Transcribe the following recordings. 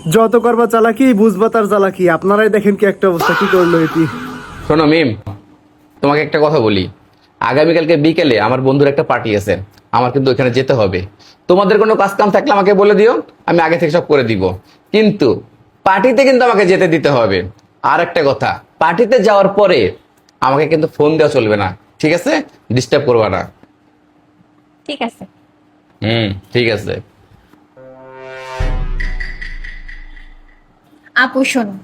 যত করবা চালাকি বুঝবা তার চালাকি। আপনারাই দেখেন কি একটা অবস্থা, কি করলো এটি। শোনো মিম, তোমাকে একটা কথা বলি। আগামীকালকে বিকেলে আমার বন্ধুর একটা পার্টি আছে, আমার কিন্তু ওখানে যেতে হবে। তোমাদের কোনো কাজ কাম থাকলে আমাকে বলে দিও, আমি আগে থেকে সব করে দিব। কিন্তু পার্টিতে কিন্তু আমাকে যেতে দিতে হবে। আর একটা কথা, পার্টিতে যাওয়ার পরে আমাকে কিন্তু ফোন দেওয়া চলবে না, ঠিক আছে? ডিস্টার্ব করবা না। ঠিক আছে। ঠিক আছে। আপু শোনো,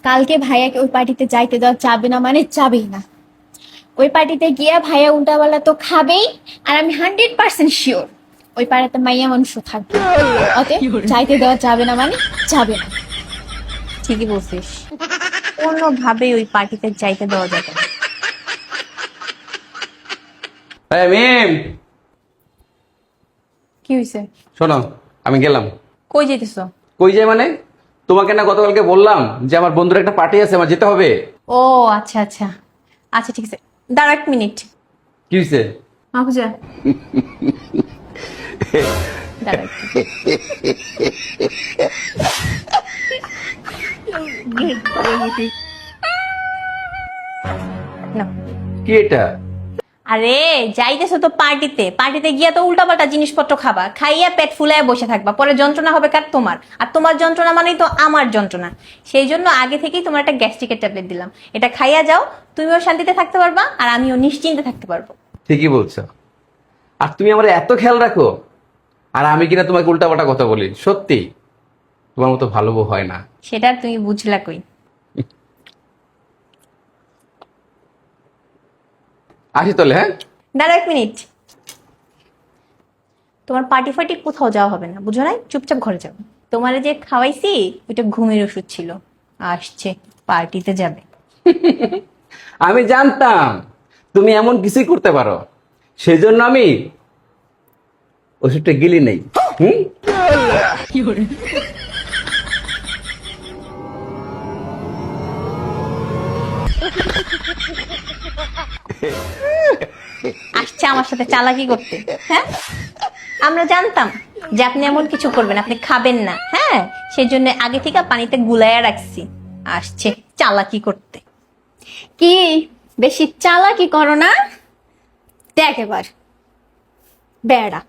কালকে ভাইয়াকে ওই পার্টিতে যাইতে দেওয়া যাবে না, মানে যাবেই না। ওই পার্টিতে গিয়া ভাইয়া উল্টাপাল্টা তো খাবেই, আর আমি 100% শিওর ওই পাড়াতে মাইয়া মানুষও থাকবে। অতএব যাইতে দেওয়া যাবে না, মানে যাবে না। ঠিকই বলছিস, কোনোভাবেই ওই পার্টিতে যাইতে দেওয়া যাবে না। এই মিম, কি হয়েছে? শোনো, আমি গেলাম। কই যেতেছো? কই যাই মানে? তোমাকে না গতকালকে বললাম যে আমার বন্ধুর একটা পার্টি আছে, আমার যেতে হবে। ও আচ্ছা আচ্ছা, আচ্ছা ঠিক আছে, দাঁড়া 1 মিনিট। কি হয়েছে? মাহফুজা, দাঁড়া একটু। নাও। কি এটা? আরে যাইতেছো তো পার্টিতে, পার্টিতে গিয়া তো উল্টাপাল্টা জিনিসপত্র খাবা, খাইয়া পেট ফুলাইয়া বসে থাকবা, পরে যন্ত্রণা হবে কার? তোমার। আর তোমার যন্ত্রণা মানেই তো আমার যন্ত্রণা। সেই জন্য আগে থেকেই তোমার একটা গ্যাস্ট্রিকের ট্যাবলেট দিলাম, এটা খাইয়া যাও, তুমিও শান্তিতে থাকতে পারবা আর আমিও নিশ্চিন্তে থাকতে পারবো। ঠিকই বলছো। আর তুমি আমার এত খেয়াল রাখো, আর আমি কিনা তোমাকে উল্টাপাল্টা কথা বলি। সত্যি তোমার মতো ভালো বউ হয় না। সেটা তুমি বুঝলা কই? আসি তাহলে, হ্যাঁ? দাঁড়া 1 মিনিট। তোমার পার্টি ফার্টি কোথাও যাওয়া হবে না, বুঝো নাই? চুপচাপ ঘরে যাও। তোমার যে খাওয়াইছি ওইটা ঘুমের ওষুধ ছিল, আসছে পার্টিতে যাবে। আমি জানতাম তুমি এমন কিছুই করতে পারো, সেই জন্য আমি ওষুধটা গিলি নেই। আসছে আমার সাথে চালাকি করতে। হ্যাঁ, আমরা জানতাম যে আপনি এমন কিছু করবেন, আপনি খাবেন না। হ্যাঁ, সেই জন্য আগে থেকে পানিতে গুলাইয়া রাখছি। আসছে চালাকি করতে। কি বেশি চালাকি করো না, দেখ এবার বেড়া।